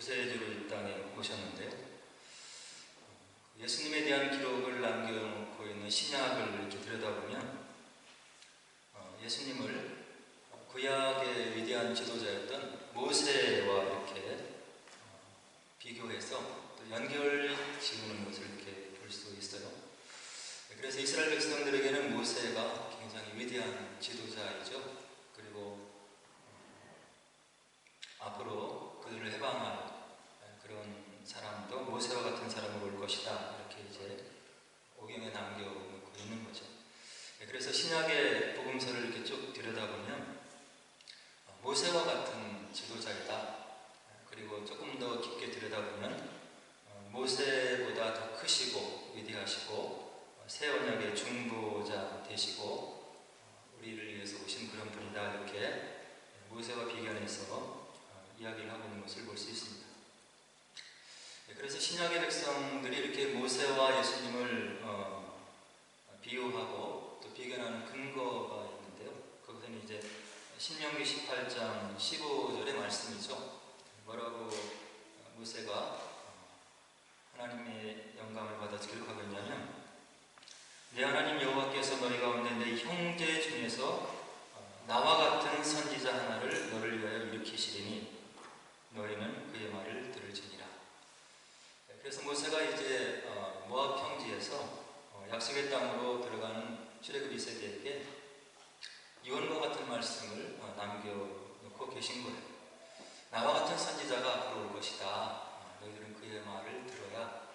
구세주로 이 땅에 오셨는데요. 예수님에 대한 기록을 남겨놓고 있는 신약을 이렇게 들여다보면 예수님을 구약의 위대한 지도자였던 모세와 이렇게 비교해서 또 연결 지우는 것을 이렇게 볼 수 있어요. 그래서 이스라엘 백성들에게는 모세가 굉장히 위대한 지도자이죠. 그리고 앞으로 그들을 해방할 그런 사람도 모세와 같은 사람으로 올 것이다. 이렇게 이제 오경에 남겨놓고 있는 거죠. 그래서 신약의 복음서를 이렇게 쭉 들여다보면 모세와 같은 지도자이다. 그리고 조금 더 깊게 들여다보면 모세보다 더 크시고 위대하시고 새 언약의 중보자 되시고 우리를 위해서 오신 그런 분이다. 이렇게 모세와 비교해서 이야기를 하고 있는 것을 볼 수 있습니다. 그래서 신약의 백성들이 이렇게 모세와 예수님을 비유하고 또 비교하는 근거가 있는데요. 그것은 이제 신명기 18장 15절의 말씀이죠. 뭐라고 모세가 하나님의 영감을 받아서 기록하고 있냐면, 내 하나님 여호와께서 너희 가운데 내 형제 중에서 나와 같은 선지자 하나를 너를 위하여 일으키시리니 너희는 그의 말을 들을지니라. 그래서 모세가 이제 모압 평지에서 약속의 땅으로 들어가는 출애굽 2세대에게 이원과 같은 말씀을 남겨놓고 계신 거예요. 나와 같은 선지자가 앞으로 올 것이다. 너희들은 그의 말을 들어야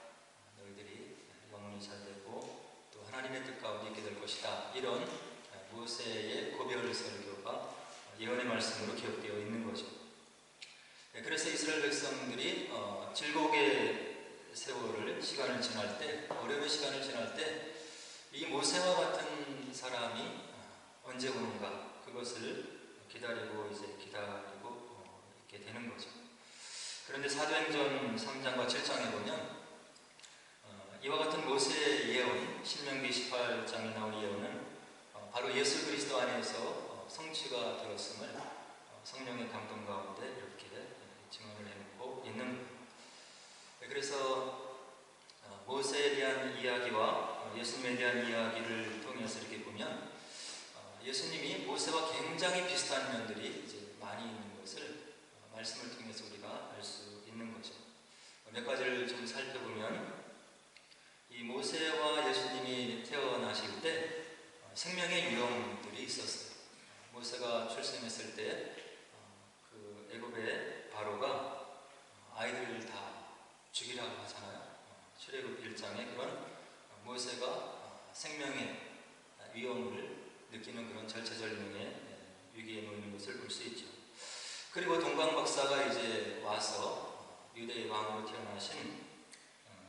너희들이 영혼이 잘 되고 또 하나님의 뜻 가운데 있게 될 것이다. 이런 모세의 고별 설교가 예언의 말씀으로 기록되어 있는 거죠. 그래서 이스라엘 백성들이 즐거움의 세월을 시간을 지날 때, 어려움의 시간을 지날 때 이 모세와 같은 사람이 언제 오는가, 그것을 기다리고 있게 되는 거죠. 그런데 사도행전 3장과 7장에 보면 이와 같은 모세의 예언, 신명기 18장에 나온 예언은 바로 예수 그리스도 안에서 성취가 되었음을 성령의 감동 가운데 이렇게 증언을 해놓고 있는 거예요. 그래서 모세에 대한 이야기와 예수님에 대한 이야기를 통해서 이렇게 보면 예수님이 모세와 굉장히 비슷한 면들이 이제 많이 있는 것을 말씀을 통해서 우리가 알 수 있는 거죠. 몇 가지를 좀 살펴보면 이 모세와 예수님이 태어나실 때 생명의 위험들이 있었어요. 모세가 출생했을 때 그 애굽의 바로가 아이들을 다 죽이라고 하잖아요. 출애굽 1장에 그런 모세가 생명의 위험을 느끼는 그런 절체절명의 위기에 놓이는 것을 볼 수 있죠. 그리고 동방 박사가 이제 와서 유대의 왕으로 태어나신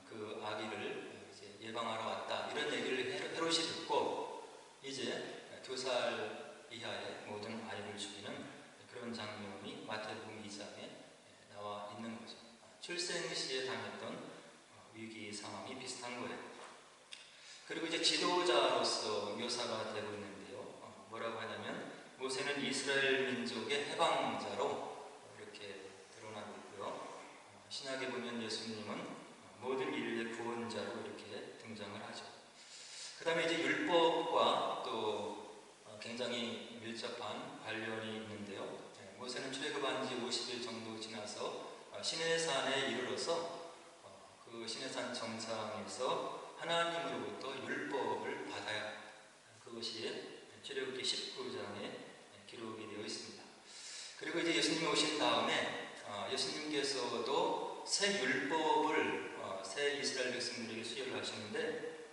그 아기를 이제 예방하러 왔다. 이런 얘기를 헤롯이 듣고 이제 2살 이하의 모든 아이를 죽이는 그런 장면이 마태복음 2장에 나와 있는 거죠. 출생 시에 당했던 위기 상황이 비슷한 거예요. 그리고 이제 지도자로서 묘사가 되고 있는데요. 뭐라고 하냐면 모세는 이스라엘 민족의 해방자로 이렇게 드러나고 있고요. 신약에 보면 예수님은 모든 인류의 구원자로 이렇게 등장을 하죠. 그 다음에 이제 율법과 또 굉장히 밀접한 관련이 있는데요. 모세는 출애굽한 지 50일 정도 지나서 시내산에 이르러서 그 시내산 정상에서 하나님으로부터 율법을 받아야, 그것이 출애굽기 19장에 기록이 되어 있습니다. 그리고 이제 예수님이 오신 다음에 예수님께서도 새 율법을 새 이스라엘 백성들에게 수여를 하시는데,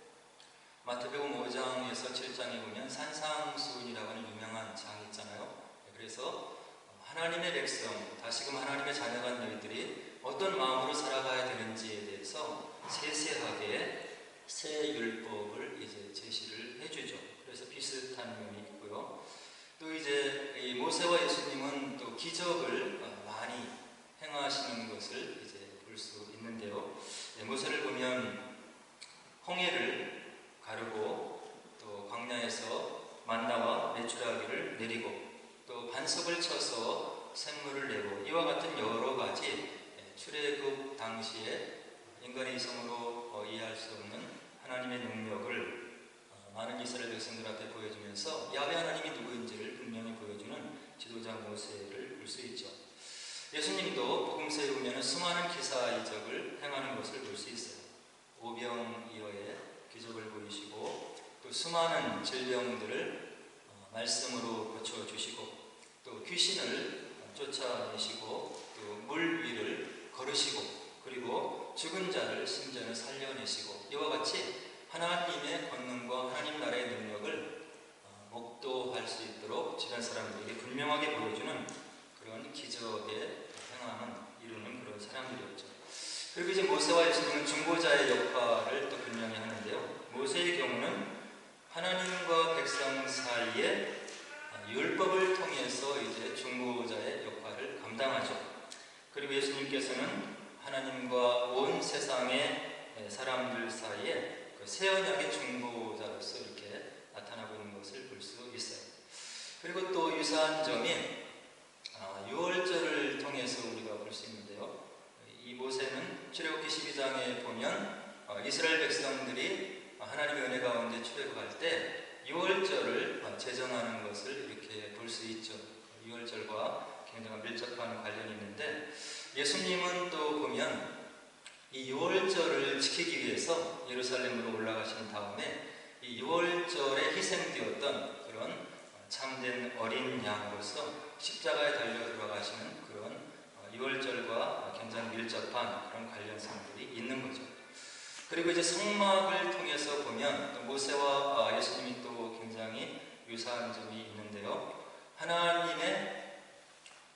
마태복음 5장에서 7장에 보면 산상수훈이라고 하는 유명한 장이 있잖아요. 그래서 하나님의 백성, 다시금 하나님의 자녀가 너희들이 어떤 마음으로 살아가야 되는지에 대해서 세세하게 새 율법을 이제 제시를 해주죠. 그래서 비슷한 면이 있고요. 또 이제 이 모세와 예수님은 또 기적을 많이 행하시는 것을 이제 볼 수 있는데요. 모세를 보면 홍해를 가르고 또 광야에서 만나와 메추라기를 내리고 또 반석을 쳐서 샘물을 내고 이와 같은 여러 가지 출애굽 당시에 인간의 이성으로 이해할 수 없는 하나님의 능력을 많은 이스라엘 백성들 앞에 보여주면서 야훼 하나님이 누구인지를 분명히 보여주는 지도자 모세를 볼 수 있죠. 예수님도 복음서에 보면 수많은 기사 이적을 행하는 것을 볼 수 있어요. 오병이어의 기적을 보이시고 또 수많은 질병들을 말씀으로 고쳐주시고 또 귀신을 쫓아내시고 또 물 위를 걸으시고 그리고 죽은 자를 심장을 살려내시고 이와 같이 하나님의 권능과 하나님 나라의 능력을 목도할 수 있도록 주변 사람들에게 분명하게 보여주는 그런 기적의 행함을 이루는 그런 사람들이었죠. 그리고 이제 모세와 예수님은 중보자의 역할을 또 분명히 하는데요. 모세의 경우는 하나님과 백성 사이에 율법을 통해서 이제 중보자의 역할을 감당하죠. 그리고 예수님께서는 하나님과 온 세상의 사람들 사이에 그 새 언약의 중보자로서 이렇게 나타나고 있는 것을 볼 수 있어요. 그리고 또 유사한 점이 유월절을 통해서 우리가 볼 수 있는데요. 이 모세는 출애굽기 12장에 보면 이스라엘 백성들이 하나님의 은혜 가운데 출애굽할 때 유월절을 제정하는 것을 이렇게 볼 수 있죠. 유월절과 굉장히 밀접한 관련이 있는데 예수님은 또 보면 이 유월절을 지키기 위해서 예루살렘으로 올라가신 다음에 이 유월절에 희생되었던 그런 참된 어린 양으로서 십자가에 달려 돌아가시는 그런 유월절과 굉장히 밀접한 그런 관련성들이 있는 거죠. 그리고 이제 성막을 통해서 보면 또 모세와 예수님이 또 굉장히 유사한 점이 있는데요. 하나님의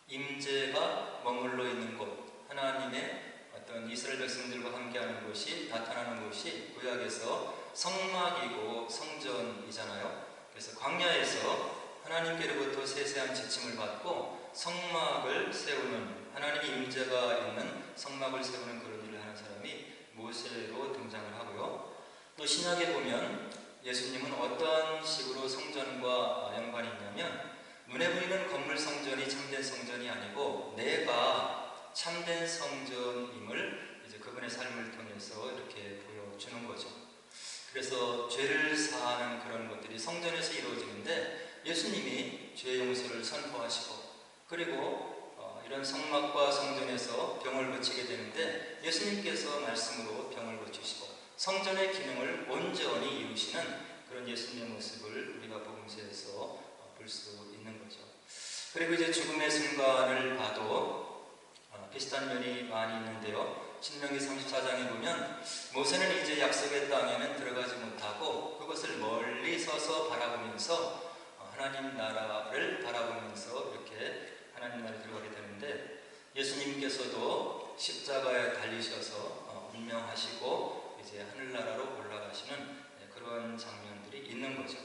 임재가 머물러 있는 곳, 하나님의 어떤 이스라엘 백성들과 함께하는 곳이 나타나는 곳이 구약에서 성막이고 성전이잖아요. 그래서 광야에서 하나님께로부터 세세한 지침을 받고 성막을 세우는 하나님의 임재가 있는 성막을 세우는 그런 일을 하는 사람이 모세로 등장을 하고요. 또 신약에 보면 예수님은 어떤 식으로 성전과 연관이 있냐면 눈에 보이는 건물 성전이 참된 성전이 아니고 내가 참된 성전임을 이제 그분의 삶을 통해서 이렇게 보여주는 거죠. 그래서 죄를 사하는 그런 것들이 성전에서 이루어지는데 예수님이 죄 용서를 선포하시고 그리고 이런 성막과 성전에서 병을 고치게 되는데 예수님께서 말씀으로 병을 고치시고 성전의 기능을 온전히 이루시는 그런 예수님의 모습을 우리가 복음서에서 볼 수 있는 거죠. 그리고 이제 죽음의 순간을 봐도 비슷한 면이 많이 있는데요. 신명기 34장에 보면 모세는 이제 약속의 땅에는 들어가지 못하고 그것을 멀리 서서 바라보면서 하나님 나라를 바라보면서 이렇게 하나님 나라에 들어가게 되는데 예수님께서도 십자가에 달리셔서 운명하시고 이제 하늘나라로 올라가시는 그런 장면들이 있는 거죠.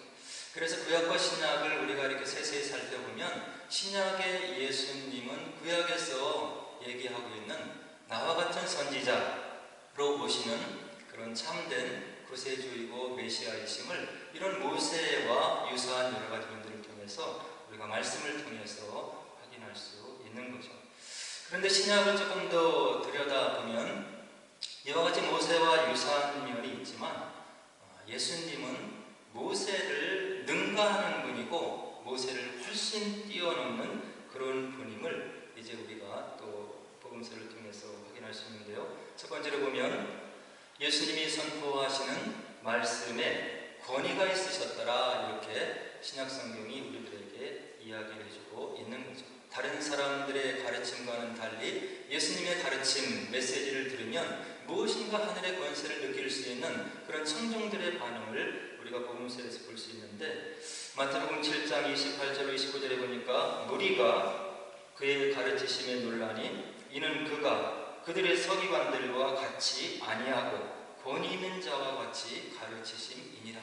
그래서 구약과 신약을 우리가 이렇게 세세히 살펴보면 신약의 예수님은 구약에서 얘기하고 있는 나와 같은 선지자로 보시는 그런 참된 구세주이고 메시아이심을 이런 모세와 유사한 여러 가지 면들을 통해서 우리가 말씀을 통해서 확인할 수 있는 거죠. 그런데 신약을 조금 더 들여다보면 이와 같이 모세와 유사한 면이 있지만 예수님은 모세를 능가하는 분이고 모세를 훨씬 뛰어넘는 그런 분임을 이제 우리가 또 복음서를 통해서 확인할 수 있는데요. 첫 번째로 보면 예수님이 선포하시는 말씀에 권위가 있으셨더라 이렇게 신약성경이 우리들에게 이야기를 해주고 있는 거죠. 다른 사람들의 가르침과는 달리 예수님의 가르침, 메시지를 들으면 무엇인가 하늘의 권세를 느낄 수 있는 그런 청중들의 반응을 우리가 복음서에서 볼 수 있는데 마태복음 7장 28절 29절에 보니까 무리가 그의 가르치심에 놀라니 이는 그가 그들의 서기관들과 같이 아니하고 권위 있는 자와 같이 가르치심이니라.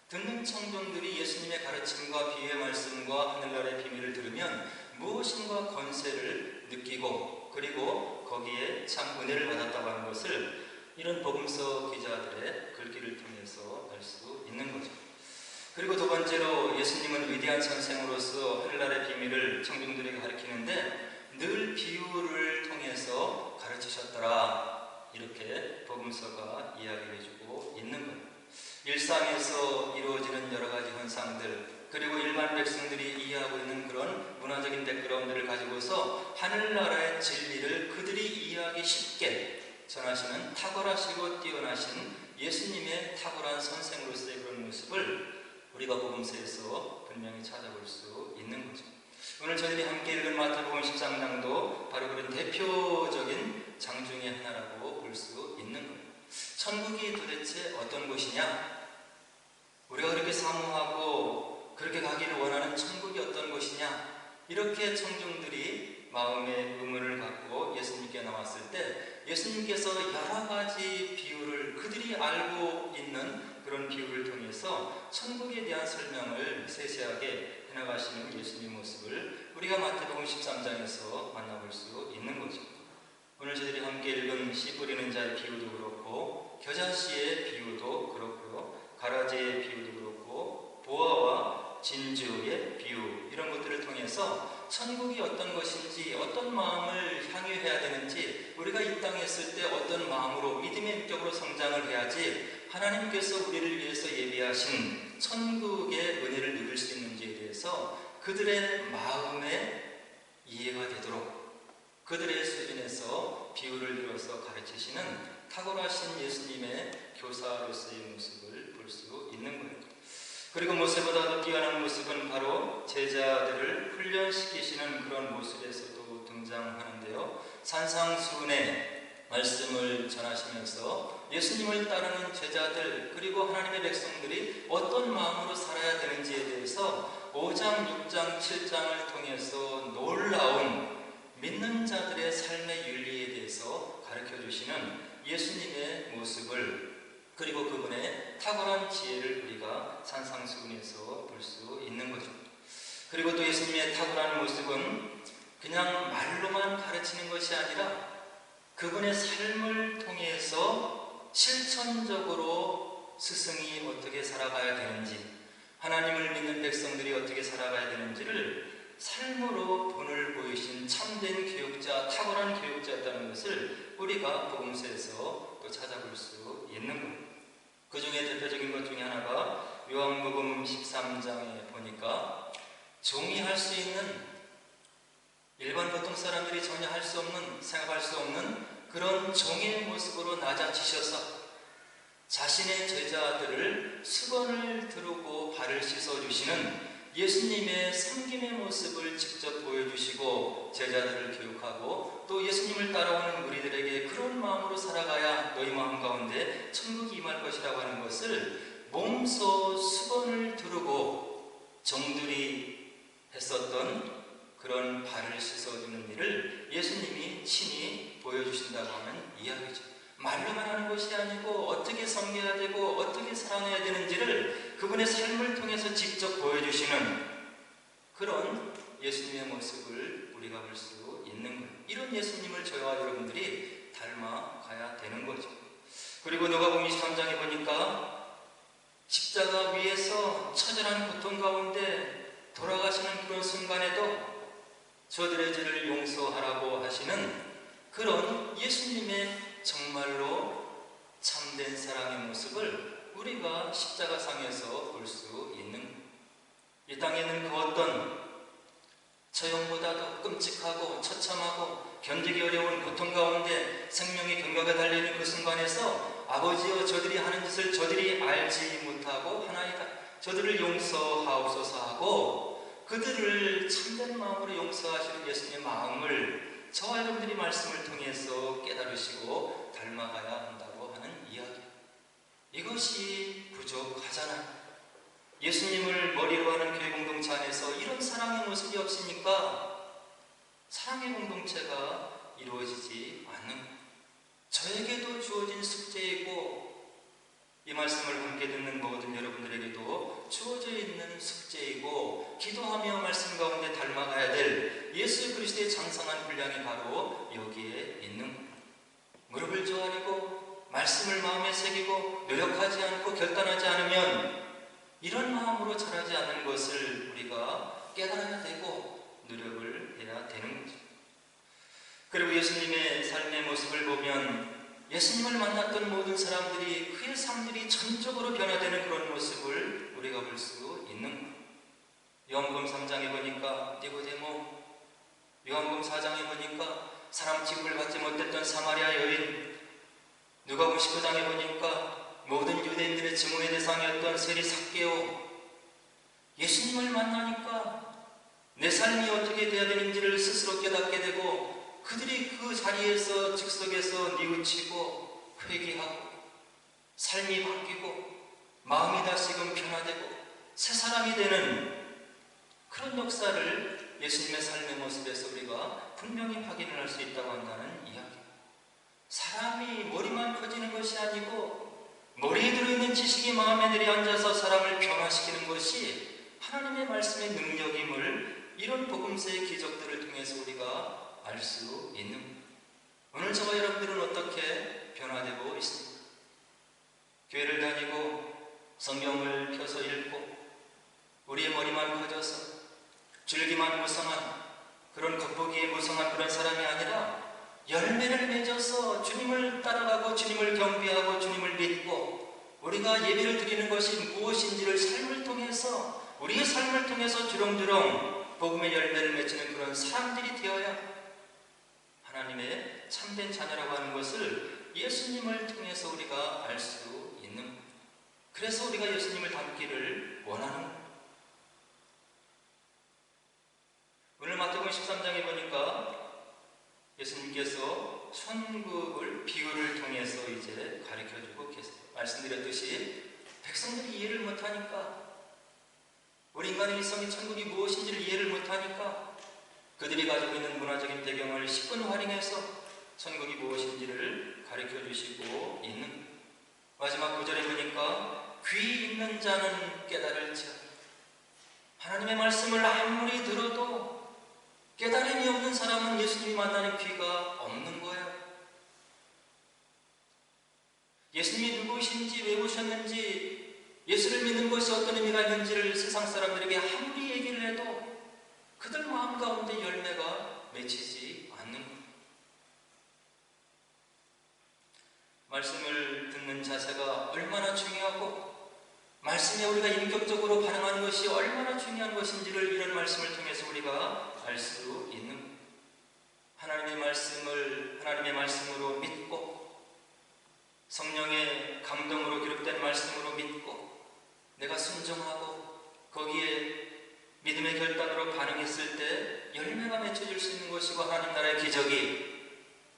듣는 청중들이 예수님의 가르침과 비유의 말씀과 하늘나라의 비밀을 들으면 무엇인가 권세를 느끼고 그리고 거기에 참 은혜를 받았다고 하는 것을 이런 복음서 기자들의 글귀를 통해서 알 수 있는 거죠. 그리고 두 번째로 예수님은 위대한 선생으로서 하늘나라의 비밀을 청중들에게 가르치는데 늘 비유를 통해서 가르치셨더라 복음서가 이야기를 해주고 있는 거예요. 일상에서 이루어지는 여러 가지 현상들, 그리고 일반 백성들이 이해하고 있는 그런 문화적인 백그라운드를 가지고서 하늘나라의 진리를 그들이 이해하기 쉽게 전하시는 탁월하시고 뛰어나신 예수님의 탁월한 선생으로서의 그런 모습을 우리가 복음서에서 분명히 찾아볼 수 있는 거죠. 오늘 저희들이 함께 읽은 마태복음 13장도 바로 그런 대표적인 장 중에 하나라고 볼 수 있는 거예요. 천국이 도대체 어떤 곳이냐? 우리가 그렇게 사모하고 그렇게 가기를 원하는 천국이 어떤 곳이냐? 이렇게 청중들이 마음의 의문을 갖고 예수님께 나왔을 때 예수님께서 여러 가지 비유를 그들이 알고 있는 그런 비유를 통해서 천국에 대한 설명을 세세하게 해나가시는 예수님 모습을 우리가 마태복음 13장에서 만나볼 수 있는 거죠. 오늘 저희들이 함께 읽은 씨 뿌리는 자의 비유도 그렇고 겨자씨의 비유도 그렇고요, 가라지의 비유도 그렇고 보아와 진주의 비유, 이런 것들을 통해서 천국이 어떤 것인지, 어떤 마음을 향유해야 되는지, 우리가 이 땅에 있을 때 어떤 마음으로 믿음의 인격으로 성장을 해야지 하나님께서 우리를 위해서 예비하신 천국의 은혜를 누릴 수 있는지에 대해서 그들의 마음에 이해가 되도록 그들의 수준에서 비유를 들어서 가르치시는 탁월하신 예수님의 교사로서의 모습을 볼 수 있는 거예요. 그리고 모세보다도 뛰어난 모습은 바로 제자들을 훈련시키시는 그런 모습에서도 등장하는데요. 산상수훈의 말씀을 전하시면서 예수님을 따르는 제자들, 그리고 하나님의 백성들이 어떤 마음으로 살아야 되는지에 대해서 5장, 6장, 7장을 통해서 놀라운 믿는 자들의 삶의 윤리에 대해서 가르쳐주시는 예수님의 모습을, 그리고 그분의 탁월한 지혜를 우리가 산상수훈에서 볼 수 있는 거죠. 그리고 또 예수님의 탁월한 모습은 그냥 말로만 가르치는 것이 아니라 그분의 삶을 통해서 실천적으로 스승이 어떻게 살아가야 되는지, 하나님을 믿는 백성들이 어떻게 살아가야 되는지를 삶으로 본을 보이신 참된 교육자, 탁월한 교육자였다는 것을 우리가 복음서에서 또 찾아볼 수 있는 거예요. 그 중에 대표적인 것 중에 하나가 요한복음 13장에 보니까 종이 할 수 있는, 일반 보통 사람들이 전혀 할 수 없는, 생각할 수 없는 그런 종의 모습으로 낮아지셔서 자신의 제자들을 수건을 두르고 발을 씻어주시는 예수님의 섬김의 모습을 직접 보여주시고 제자들을 교육하고 또 예수님을 따라오는 우리들에게 그런 마음으로 살아가야 너희 마음 가운데 천국이 임할 것이라고 하는 것을 몸소 수건을 두르고 정들이 했었던 그런 발을 씻어주는 일을 예수님이 친히 보여주신다고 하는 이야기죠. 말로만 하는 것이 아니고 어떻게 섬겨야 되고 어떻게 사랑해야 되는지를 그분의 삶을 통해서 직접 보여주시는 그런 예수님의 모습을 우리가 볼 수 있는 거예요. 이런 예수님을 저와 여러분들이 닮아가야 되는 거죠. 그리고 누가복음 23장에 보니까 십자가 위에서 처절한 고통 가운데 돌아가시는 그런 순간에도 저들의 죄를 용서하라고 하시는 그런 예수님의 정말로 참된 사랑의 모습을 우리가 십자가상에서 볼 수 있는 거예요. 이 땅에는 그 어떤 처형보다도 끔찍하고 처참하고 견디기 어려운 고통 가운데 생명의 경과가 달려있는 그 순간에서 아버지여 저들이 하는 짓을 저들이 알지 못하고 하나이다, 저들을 용서하옵소서 하고 그들을 참된 마음으로 용서하시는 예수님의 마음을 저와 여러분들이 말씀을 통해서 깨달으시고 닮아가야 한다고 하는 이야기. 이것이 부족하잖아요. 예수님을 머리로 하는 교회 공동체 안에서 이런 사랑의 모습이 없으니까 사랑의 공동체가 이루어지지 않는 거예요. 저에게도 주어진 숙제이고 이 말씀을 함께 듣는 모든 여러분들에게도 주어져 있는 숙제이고 기도하며 말씀 가운데 닮아가야 될 예수 그리스도의 장성한 분량이 바로 여기에 있는 거예요. 무릎을 조아리고 말씀을 마음에 새기고 노력하지 않고 결단하지 않으면 이런 마음으로 자라지 않는 것을 우리가 깨달아야 되고 노력을 해야 되는 거죠. 그리고 예수님의 삶의 모습을 보면 예수님을 만났던 모든 사람들이 그의 삶들이 전적으로 변화되는 그런 모습을 우리가 볼 수 있는 거예요. 요한복음 3장에 보니까 니고데모, 요한복음 4장에 보니까 사람 취급을 받지 못했던 사마리아 여인, 누가복음 19장에 보니까 모든 유대인들의 증오의 대상이었던 세리 삭개오, 예수님을 만나니까 내 삶이 어떻게 되어야 되는지를 스스로 깨닫게 되고 그들이 그 자리에서 즉석에서 뉘우치고 회개하고 삶이 바뀌고 마음이 다시금 변화되고 새 사람이 되는 그런 역사를 예수님의 삶의 모습에서 우리가 분명히 확인을 할 수 있다고 한다는 이야기입니다. 사람이 머리만 커지는 것이 아니고 머리에 들어있는 지식이 마음에 들이앉아서 사람을 변화시키는 것이 하나님의 말씀의 능력임을 이런 복음서의 기적들을 통해서 우리가 알 수 있는 거예요. 오늘 저와 여러분들은 어떻게 변화되고 있습니까? 교회를 다니고 성경을 펴서 읽고 우리의 머리만 커져서 줄기만 무성한 그런 겉보기에 무성한 그런 사람이 아니라 열매를 맺어서 주님을 따라가고 주님을 경배하고 주님을 믿고 우리가 예배를 드리는 것이 무엇인지를 삶을 통해서 우리의 삶을 통해서 주렁주렁 복음의 열매를 맺히는 그런 사람들이 되어야 하나님의 참된 자녀라고 하는 것을 예수님을 통해서 우리가 알 수 있는 거예요. 그래서 우리가 예수님을 닮기를 원하는 거예요. 오늘 마태복음 13장에 보니까 예수님께서 천국을 비유를 통해서 이제 가르쳐주고 계세요. 말씀드렸듯이 백성들이 이해를 못하니까 우리 인간의 일성이 천국이 무엇인지를 이해를 못하니까 그들이 가지고 있는 문화적인 배경을 10분 활용해서 천국이 무엇인지를 가르쳐주시고 있는 마지막 구절에 보니까 귀 있는 자는 깨달을지어다. 하나님의 말씀을 아무리 들어도 깨달음이 없는 사람은 예수님이 만나는 귀가 없는 거예요. 예수님이 누구이신지 왜 오셨는지 예수를 믿는 것이 어떤 의미가 있는지를 세상 사람들에게 아무리 얘기를 해도 그들 마음 가운데 열매가 맺히지 않는 거예요. 말씀을 듣는 자세가 얼마나 중요하고 말씀에 우리가 인격적으로 반응하는 것이 얼마나 중요한 것인지를 이런 말씀을 통해서 우리가 알 수 있는 거예요. 하나님의 말씀을 하나님의 말씀으로 믿고 성령의 감동으로 기록된 말씀으로 믿고 내가 순종하고 거기에 믿음의 결단으로 반응했을 때 열매가 맺혀질 수 있는 것이고 하나님 나라의 기적이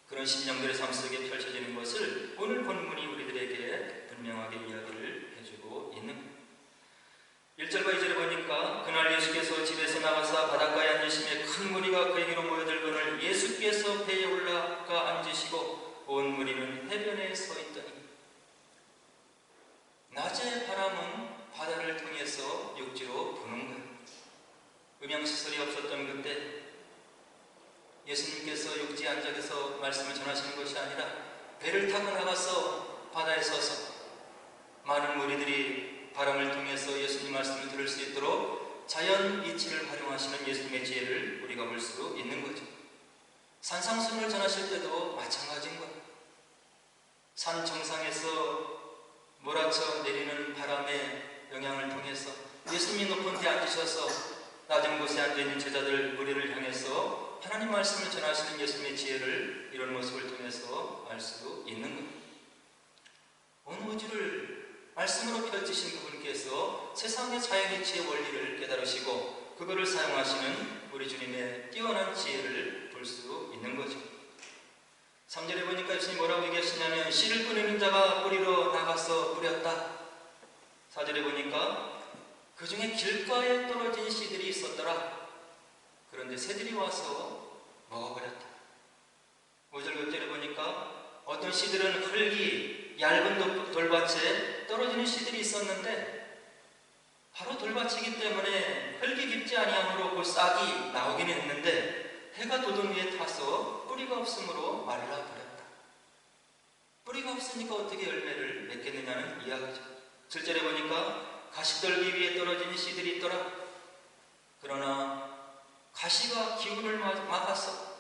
그런 심령들의 삶 속에 펼쳐지는 것을 오늘 본문이 우리들에게 분명하게 이야기를 해주고 있는 거예요. 1절과 2절에 보니까 그날 예수께서 집에서 나가사 바닷가에 앉으시매 큰 무리가 그에게로 모여들거늘 예수께서 배에 올라가 앉으시고 온 무리는 해변에 서 있더니 낮의 바람은 바다를 통해서 육지로 부는 거예요. 음향시설이 없었던 그때 예수님께서 육지에 앉아서 말씀을 전하시는 것이 아니라 배를 타고 나가서 바다에 서서 많은 무리들이 바람을 통해서 예수님 말씀을 들을 수 있도록 자연 이치를 활용하시는 예수님의 지혜를 우리가 볼 수 있는 거죠. 산상순을 전하실 때도 마찬가지인 거예요. 산 정상에서 몰아쳐 내리는 바람의 영향을 통해서 예수님이 높은 데 앉으셔서 낮은 곳에 앉아있는 제자들 무리를 향해서 하나님 말씀을 전하시는 예수님의 지혜를 이런 모습을 통해서 알 수 있는 거예요. 온 우주를 말씀으로 펼치신 그분께서 세상의 자연이치의 원리를 깨달으시고 그거를 사용하시는 우리 주님의 뛰어난 지혜를 볼 수 있는 거죠. 3절에 보니까 예수님이 뭐라고 얘기하시냐면 씨를 뿌리는 자가 뿌리러 나가서 뿌렸다. 4절에 보니까 그 중에 길가에 떨어진 씨들이 있었더라. 그런데 새들이 와서 먹어버렸다. 5절 6절에 보니까 어떤 씨들은 흙이 얇은 돌밭에 떨어지는 씨들이 있었는데 바로 돌밭이기 때문에 흙이 깊지 아니함으로 그 싹이 나오긴 했는데 해가 돋은 위에 타서 뿌리가 없으므로 말라버렸다. 뿌리가 없으니까 어떻게 열매를 맺겠느냐는 이야기죠. 7절에 보니까 가시떨기 위에 떨어진 씨들이 있더라. 그러나 가시가 기운을 막아서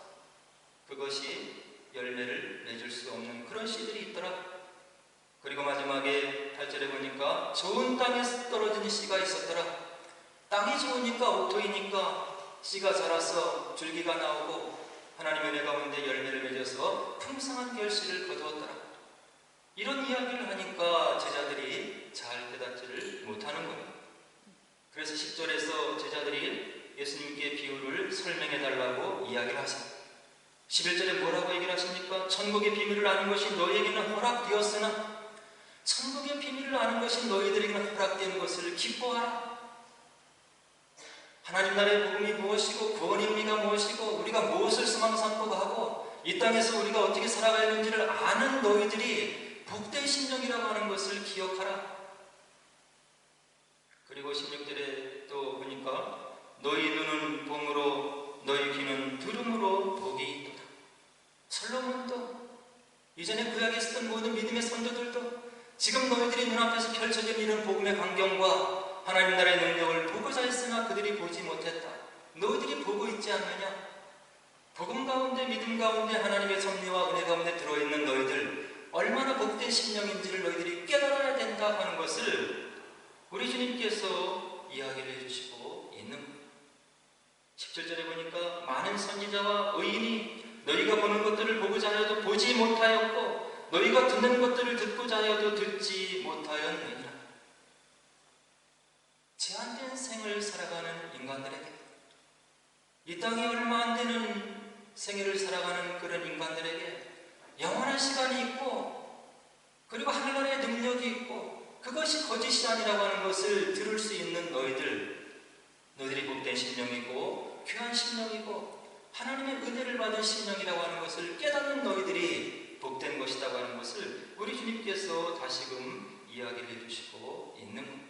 그것이 열매를 맺을 수 없는 그런 씨들이 있더라. 그리고 마지막에 8절에 보니까 좋은 땅에 떨어진 씨가 있었더라. 땅이 좋으니까 옥토이니까 씨가 자라서 줄기가 나오고 하나님의 은혜 가운데 열매를 맺어서 풍성한 결실을 거두었더라. 이런 이야기를 하니까 제자들이 잘 깨닫지를 못하는 거예요. 그래서 10절에서 제자들이 예수님께 비유를 설명해 달라고 이야기를 하세요. 11절에 뭐라고 얘기를 하십니까? 천국의 비밀을 아는 것이 너희에게는 허락되었으나 천국의 비밀을 아는 것이 너희들에게는 허락된 것을 기뻐하라. 하나님 나라의 복음이 무엇이고 구원의 의미가 무엇이고 우리가 무엇을 소망 삼고 가고 이 땅에서 우리가 어떻게 살아가야 하는지를 아는 너희들이 복된 심령이라고 하는 것을 기억하라. 그리고 16절에 또 보니까 너희 눈은 봄으로 너희 귀는 들음으로 복이 있도다. 솔로몬도 이전에 구약에 있었던 모든 믿음의 선조들도 지금 너희들이 눈앞에서 펼쳐진 이런 복음의 광경과 하나님 나라의 능력을 보고자 했으나 그들이 보지 못했다. 너희들이 보고 있지 않느냐? 복음 가운데 믿음 가운데 하나님의 섭리와 은혜 가운데 들어있는 너희들 얼마나 복된 심령인지를 너희들이 깨달아야 된다 하는 것을 우리 주님께서 이야기를 해주시고 있는 거예요. 17절에 보니까 많은 선지자와 의인이 너희가 보는 것들을 보고자 하여도 보지 못하였고 너희가 듣는 것들을 듣고자 하여도 듣지 못하였느니라. 제한된 생을 살아가는 인간들에게 이 땅에 얼마 안 되는 생애를 살아가는 그런 인간들에게 영원한 시간이 있고 그리고 하늘나라의 능력이 있고 그것이 거짓이 아니라고 하는 것을 들을 수 있는 너희들이 복된 심령이고 귀한 심령이고 하나님의 은혜를 받은 심령이라고 하는 것을 깨닫는 너희들이 복된 것이라고 하는 것을 우리 주님께서 다시금 이야기를 해주시고 있는 겁니다.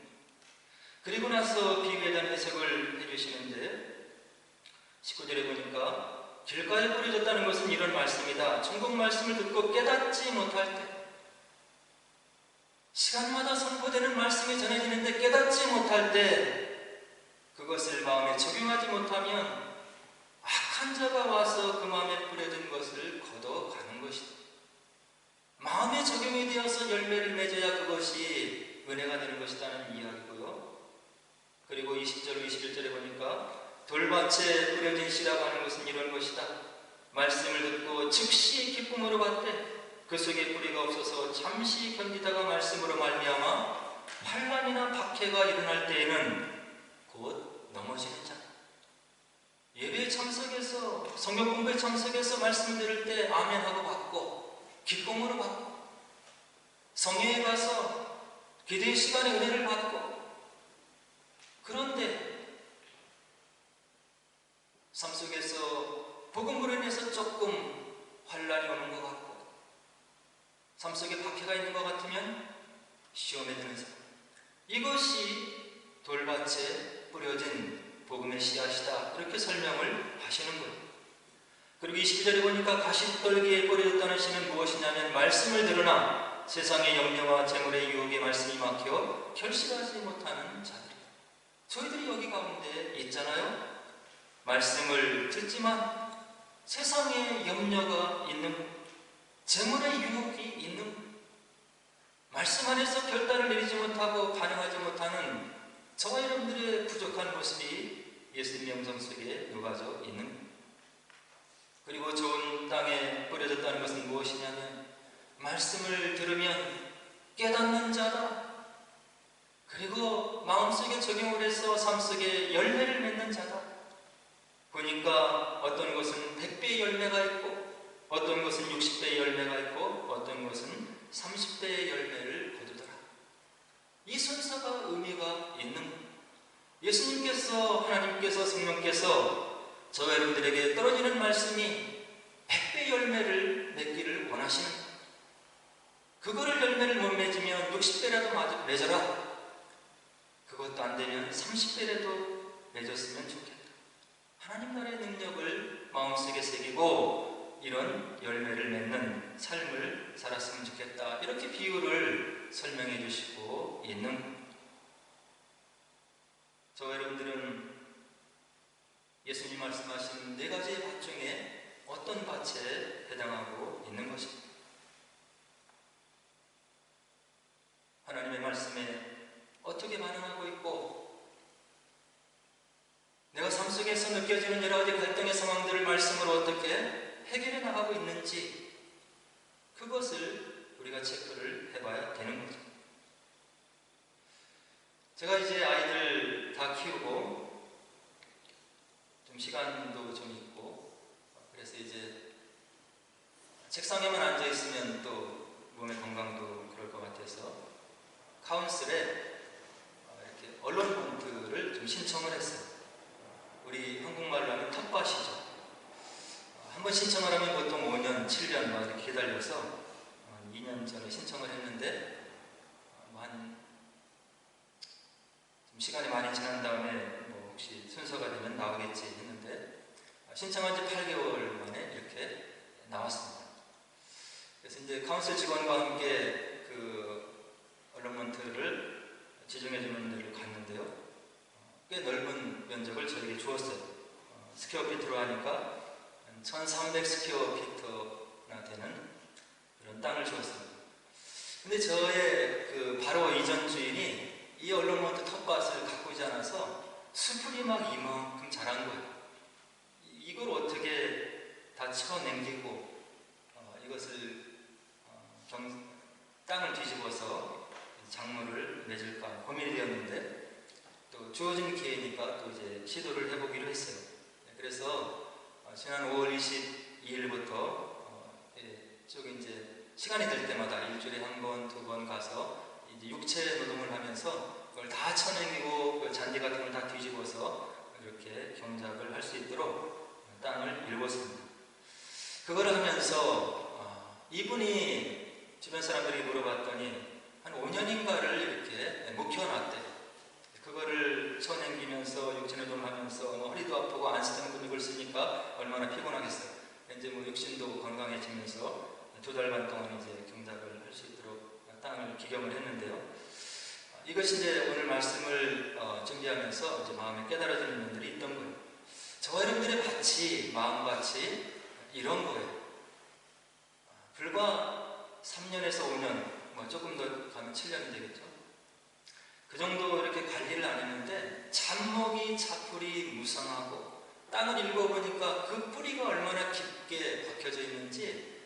그리고 나서 비유에 대한 해석을 해주시는데 19절에 보니까 길가에 뿌려졌다는 것은 이런 말씀이다. 천국 말씀을 듣고 깨닫지 못할 때 시간마다 선포되는 말씀이 전해지는데 깨닫지 못할 때 그것을 마음에 적용하지 못하면 악한 자가 와서 그 마음에 뿌려진 것을 걷어가는 것이다. 마음에 적용이 되어서 열매를 맺어야 그것이 은혜가 되는 것이라는 이야기고요. 그리고 20절, 21절에 보니까 돌밭에 뿌려진 씨라고 하는 것은 이런 것이다. 말씀을 듣고 즉시 기쁨으로 받되 그 속에 뿌리가 없어서 잠시 견디다가 말씀으로 말미암아 환난이나 박해가 일어날 때에는 곧 넘어지는 자. 예배에 참석해서 성경 공부에 참석해서 말씀 들을 때 아멘하고 받고 기쁨으로 받고 성회에 가서 기도의 시간에 은혜를 받고 그런데 삶 속에서 복음으로 인해서 조금 환난이 오는 것 같고 삶 속에 박해가 있는 것 같으면 시험에 드는 사람, 이것이 돌밭에 뿌려진 복음의 씨앗이다. 이렇게 설명을 하시는 거예요. 그리고 22절에 보니까 가시떨기에 뿌려졌다는 씨는 무엇이냐면 말씀을 들으나 세상의 염려와 재물의 유혹에 말씀이 막혀 결실하지 못하는 자들. 저희들이 여기 가운데 있잖아요. 말씀을 듣지만 세상의 염려가 있는, 재물의 유혹이 있는, 말씀 안에서 결단을 내리지 못하고 반응하지 못하는 저와 여러분들의 부족한 모습이 예수님 영성 속에 녹아져 있는 겁니다. 그리고 좋은 땅에 뿌려졌다는 것은 무엇이냐면 말씀을 들으면 깨닫는 자다. 그리고 마음속에 적용을 해서 삶 속에 열매를 맺는 자다. 보니까 어떤 것은 100배의 열매가 있고 어떤 것은 60배의 열매가 있고 어떤 것은 30배의 열매를 거두더라. 이 순서가 의미가 있는 겁니다. 예수님께서, 하나님께서, 성령께서 저와 여러분들에게 떨어지는 말씀이 100배 열매를 맺기를 원하시는 겁니다. 그거를 열매를 못 맺으면 60배라도 맺어라. 그것도 안 되면 30배라도 맺었으면 좋겠다. 하나님 나라의 능력을 마음속에 새기고 이런 열매를 맺는 삶을 살았으면 좋겠다. 이렇게 비유를 설명해 주시고 있는 겁니다. 저와 여러분들은 예수님 말씀하신 4가지의 밭 중에 어떤 밭에 해당하고 있는 것입니다. 말씀에 어떻게 반응하고 있고, 내가 삶 속에서 느껴지는 여러 가지 갈등의 상황들을 말씀으로 어떻게 해결해 나가고 있는지, 그것을 우리가 체크를 해봐야 되는 거죠. 제가 이제 아이들 다 키우고 좀 시간도 좀 있고, 그래서 이제 책상에만 앉아 있으면 또 몸의 건강도 그럴 것 같아서 카운슬에 이렇게 언론 폰트를 좀 신청을 했어요. 우리 한국말로 하면 텃밭이죠. 한번 신청을 하면 보통 5년, 7년 막 이렇게 기다려서 2년 전에 신청을 했는데 좀 시간이 많이 지난 다음에 뭐 혹시 순서가 되면 나오겠지 했는데 신청한 지 8개월 만에 이렇게 나왔습니다. 그래서 이제 카운슬 직원과 함께 그 언론먼트를 지정해주는 데를 갔는데요. 꽤 넓은 면적을 저에게 주었어요. 스퀘어피트로 하니까 1300 스퀘어피트나 되는 그런 땅을 주었습니다. 근데 저의 그 바로 이전 주인이 이 언론먼트 텃밭을 가꾸지 않아서 수풀이 막 이만큼 자란 거예요. 이걸 어떻게 다 쳐넘기고 이것을 땅을 뒤집어서 작물을 맺을까 고민이 되었는데, 또 주어진 기회니까 또 이제 시도를 해보기로 했어요. 그래서 지난 5월 22일부터 쭉 이제 시간이 될 때마다 일주일에 한 번, 두 번 가서 이제 육체 노동을 하면서 그걸 다 쳐내기고 그 잔디 같은 걸 다 뒤집어서 이렇게 경작을 할 수 있도록 땅을 일궜습니다. 그걸 하면서 이분이 주변 사람들이 물어봤더니 한 5년인가를 이렇게 묵혀놨대요. 그거를 쳐넘기면서 육체노동을 하면서 허리도 아프고 안 쓰던 근육을 쓰니까 얼마나 피곤하겠어요. 이제 뭐 육신도 건강해지면서 2달 반 동안 이제 경작을 할 수 있도록 땅을 기경을 했는데요. 이것이 이제 오늘 말씀을 준비하면서 이제 마음에 깨달아지는 면들이 있던 거예요. 저와 여러분들의 밭이, 마음밭이 이런 거예요. 불과 3년에서 5년, 뭐 조금 더 가면 7년이 되겠죠. 그 정도 이렇게 관리를 안 했는데 잡목이 자풀이 무성하고 땅을 읽어보니까 그 뿌리가 얼마나 깊게 박혀져 있는지,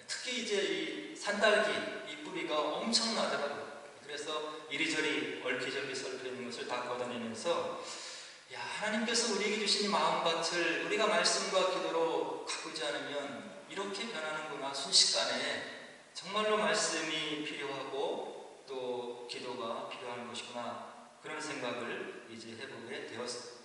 특히 이제 이 산딸기 이 뿌리가 엄청나더라고요. 그래서 이리저리 얽히저기 썰려 있는 것을 다 걷어내면서 하나님께서 우리에게 주신 이 마음밭을 우리가 말씀과 기도로 가꾸지 않으면 이렇게 변하는구나. 순식간에 정말로 말씀이 필요하고 또 기도가 필요한 것이구나, 그런 생각을 이제 해보게 되었어요.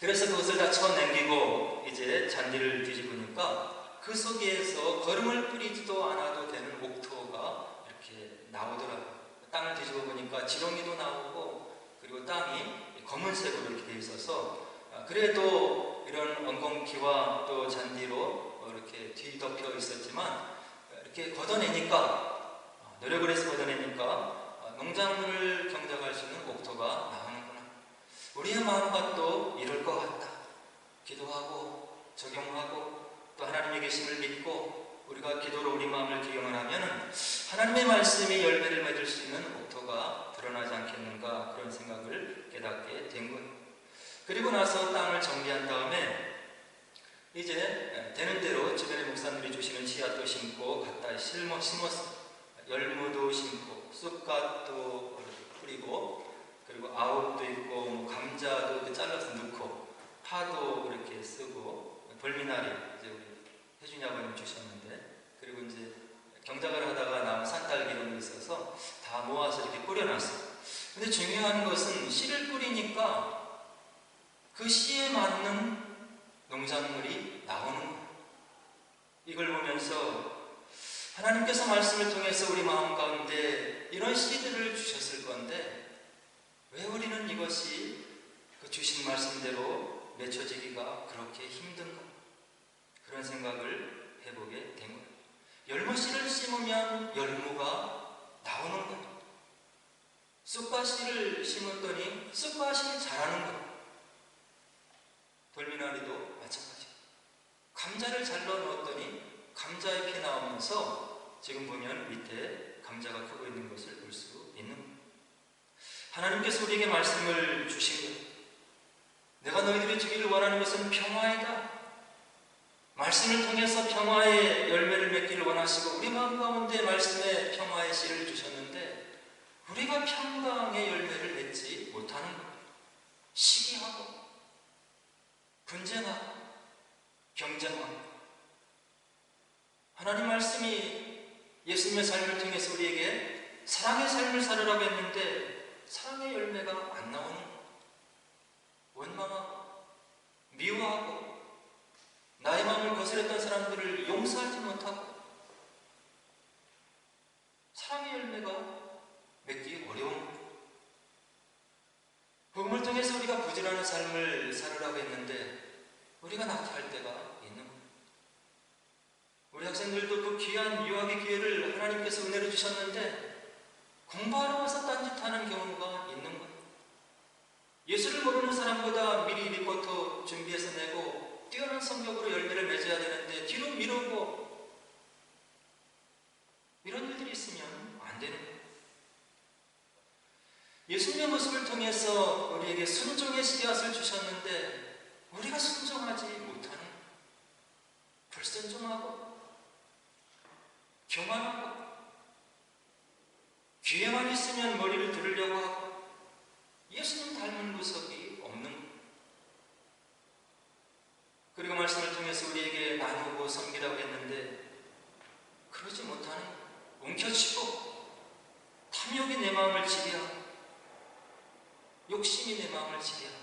그래서 그것을 다 쳐넘기고 이제 잔디를 뒤집으니까 그 속에서 거름을 뿌리지도 않아도 되는 옥토가 이렇게 나오더라고요. 땅을 뒤집어 보니까 지렁이도 나오고, 그리고 땅이 검은색으로 이렇게 되어 있어서 그래도 이런 엉겅퀴와 또 잔디로 이렇게 뒤덮여 있었지만 이렇게 걷어내니까, 노력을 해서 걷어내니까 농작물을 경작할 수 있는 옥토가 나오는구나. 우리의 마음밭도 이럴 것 같다. 기도하고 적용하고 또 하나님의 계심을 믿고 우리가 기도로 우리 마음을 기경을 하면 하나님의 말씀이 열매를 맺을 수 있는 옥토가 드러나지 않겠는가, 그런 생각을 깨닫게 된 거예요. 그리고 나서 땅을 정비한 다음에 이제 되는 대로 주변의 목사님들이 주시는 씨앗도 심고 갖다 심었어요. 열무도 심고 쑥갓도 뿌리고, 그리고 아욱도 있고 뭐 감자도 이렇게 잘라서 넣고 파도 이렇게 쓰고, 벌미나리 이제 우리 혜준이 아버님 주셨는데, 그리고 이제 경작을 하다가 남은 산딸기 이런 게 있어서 다 모아서 이렇게 뿌려놨어요. 근데 중요한 것은 씨를 뿌리니까 그 씨에 맞는 농작물이 나오는 거예요. 이걸 보면서 하나님께서 말씀을 통해서 우리 마음 가운데 이런 씨들을 주셨을 건데 왜 우리는 이것이 그 주신 말씀대로 맺혀지기가 그렇게 힘든가, 그런 생각을 해보게 된 거예요. 열무씨를 심으면 열무가 나오는 거예요. 쑥갓씨를 심었더니 쑥갓이 자라는 거예요. 돌미나리도 마찬가지고, 감자를 잘라 넣었더니 감자잎이 나오면서 지금 보면 밑에 감자가 크고 있는 것을 볼 수 있는 거예요. 하나님께서 우리에게 말씀을 주신 거예요. 내가 너희들이 주기를 원하는 것은 평화이다. 말씀을 통해서 평화의 열매를 맺기를 원하시고 우리 마음 가운데 말씀의 평화의 씨를 주셨는데 우리가 평강의 열매를 맺지 못하는 거예요. 시기하고 분쟁하고 경쟁하고. 하나님 말씀이 예수님의 삶을 통해서 우리에게 사랑의 삶을 살으라고 했는데 사랑의 열매가 안 나오는 거예요. 원망하고 미워하고 나의 마음을 거스렸던 사람들을 용서하지 못하고 사랑의 열매가 맺기 어려운 거예요. 복음을 통해서 우리가 부지런한 삶을 살으라고 했는데 우리가 낙태할 때가 있는 거예요. 우리 학생들도 그 귀한 유학의 기회를 하나님께서 은혜로 주셨는데 공부하러 와서 딴짓하는 경우가 있는 거예요. 예수를 모르는 사람보다 미리 리포트 준비해서 내고 뛰어난 성격으로 열매를 맺어야 되는데 뒤로 미루고 이런 일들이 있으면 안 되는 거예요. 예수님의 모습을 통해서 우리에게 순종의 씨앗을 주셨는데 우리가 순종하지 못하는 거예요. 불순종하고 교만하고 기회만 있으면 머리를 들으려고 하고 예수님 닮은 모습이 없는 거예요. 그리고 말씀을 통해서 우리에게 나누고 섬기라고 했는데 그러지 못하는 거예요. 움켜쥐고 탐욕이 내 마음을 지배하고 욕심이 내 마음을 지배하고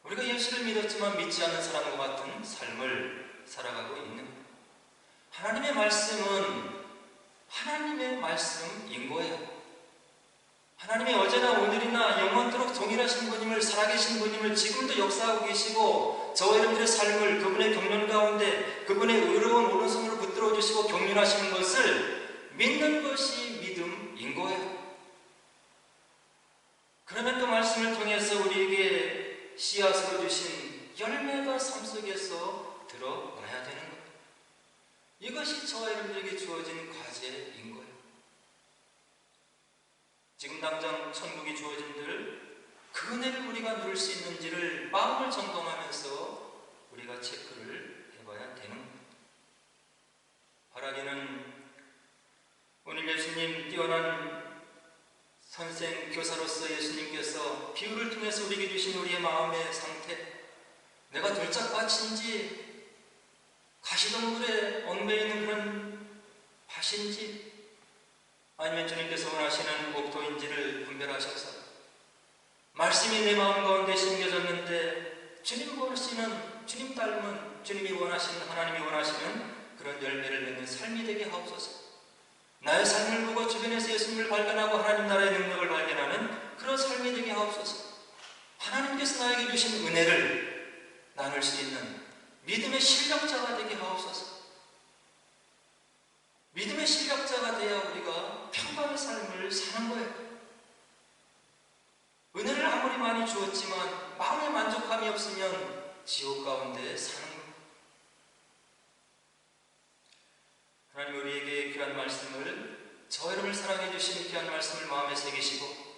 우리가 예수를 믿었지만 믿지 않는 사람과 같은 삶을 살아가고 있는 거예요. 하나님의 말씀은 하나님의 말씀인 거예요. 하나님의 어제나 오늘이나 영원토록 동일하신 분임을, 살아계신 분임을 지금도 역사하고 계시고 저와 여러분들의 삶을 그분의 경륜 가운데 그분의 의로운 오른손으로 붙들어 주시고 경륜하시는 것을 믿는 것이 믿음인 거예요. 그러면 그 말씀을 통해서 우리에게 씨앗으로 주신 열매가 삶 속에서 드러나야 되는 거예요. 이것이 저와 여러분들에게 주어진 과제인 거예요. 지금 당장 천국이 주어진들 그 은혜를 우리가 누릴 수 있는지를 마음을 점검하면서 우리가 체크를 해봐야 되는 거예요. 바라기는 오늘 예수님 뛰어난 선생, 교사로서 예수님께서 비유를 통해서 우리에게 주신 우리의 마음의 상태, 내가 들짝밭인지 가시덤불에 얽매이는 그런 밭인지 아니면 주님께서 원하시는 목토인지를 분별하셔서 말씀이 내 마음 가운데 심겨졌는데 주님 보시는, 주님 닮은, 주님이 원하시는, 하나님이 원하시는 그런 열매를 맺는 삶이 되게 하옵소서. 나의 삶을 보고 주변에서 예수님을 발견하고 하나님 나라의 능력을 발견하는 그런 삶이 되게 하옵소서. 하나님께서 나에게 주신 은혜를 나눌 수 있는 믿음의 실력자가 되게 하옵소서. 믿음의 실력자가 돼야 우리가 평강의 삶을 사는 거예요. 은혜를 아무리 많이 주었지만 마음의 만족함이 없으면 지옥 가운데 사는 거예요. 하나님 우리에게 귀한 말씀을, 저 여러분을 사랑해 주신 귀한 말씀을 마음에 새기시고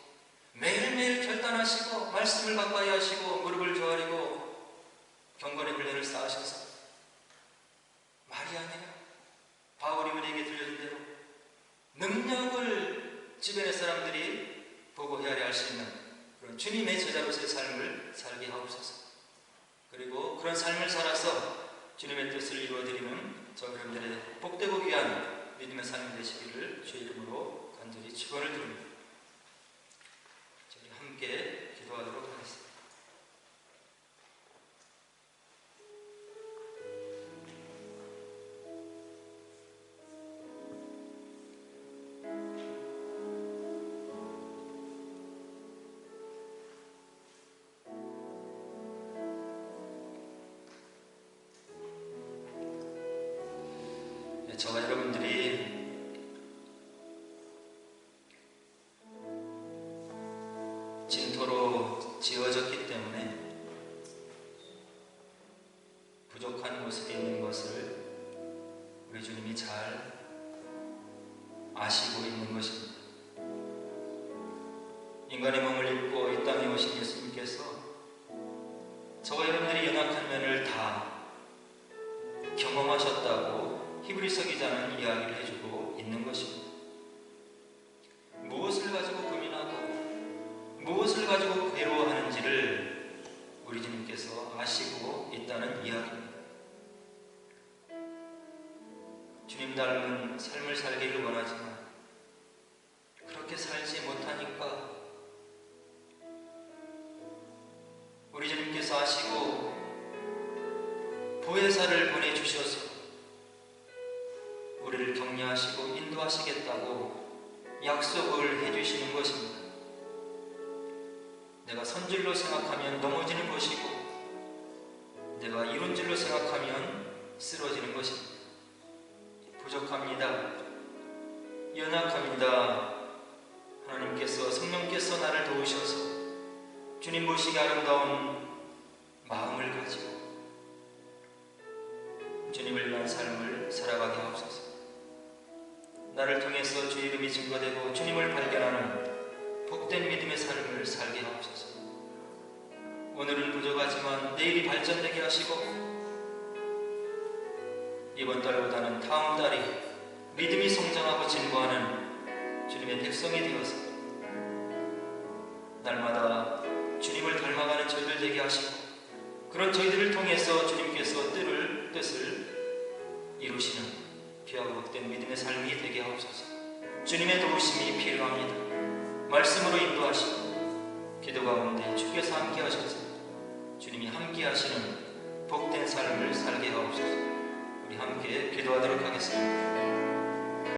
매일매일 결단하시고 말씀을 가까이 하시고 무릎을 조아리고 경건의 훈련을 쌓으셔서 말이 아니라 바울이 우리에게 들려준 대로 능력을 주변의 사람들이 보고 헤아려 할 수 있는 그런 주님의 제자로서의 삶을 살게 하옵소서. 그리고 그런 삶을 살아서 주님의 뜻을 이루어드리는 저 여러분들의 복되고 귀한 믿음의 삶이 되시기를 주의 이름으로 간절히 축원을 드립니다. 저희 함께 기도하도록 하겠습니다. 저와 여러분들이 진토로 지어졌기 때문에 부족한 모습이 있는 것을 우리 주님이 잘 아시고 있는 것입니다. 인간의 몸을 입고 이 땅에 오신 예수님께서 저와 여러분들이 연약한 면을 다 경험하셨다고 히브리서 기자는 이야기를 해주고 있는 것입니다. 무엇을 가지고 고민하고 무엇을 가지고 괴로워하는지를 우리 주님께서 아시고 있다는 이야기입니다. 주님 닮은 삶을 살기를 원하지만 그렇게 살지 못하니까 우리 주님께서 아시고 보혜사를 보내주셔서 우리를 격려하시고 인도하시겠다고 약속을 해주시는 것입니다. 내가 선줄로 생각하면 넘어지는 것이고 내가 이룬 줄로 생각하면 쓰러지는 것입니다. 부족합니다. 연약합니다. 하나님께서 성령께서 나를 도우셔서 주님 보시기 아름다운 마음을 가지고 주님을 위한 삶을 살아가게 하옵소서. 나를 통해서 주의 이름이 증거되고 주님을 발견하는 복된 믿음의 삶을 살게 하옵소서. 오늘은 부족하지만 내일이 발전되게 하시고 이번 달보다는 다음 달이 믿음이 성장하고 진보하는 주님의 백성이 되어서 날마다 주님을 닮아가는 저희들 되게 하시고 그런 저희들을 통해서 주님께서 뜻을 이루시는 귀하고 복된 믿음의 삶이 되게 하옵소서. 주님의 도우심이 필요합니다. 말씀으로 인도하시고 기도 가운데 주께서 함께 하셔서 주님이 함께 하시는 복된 삶을 살게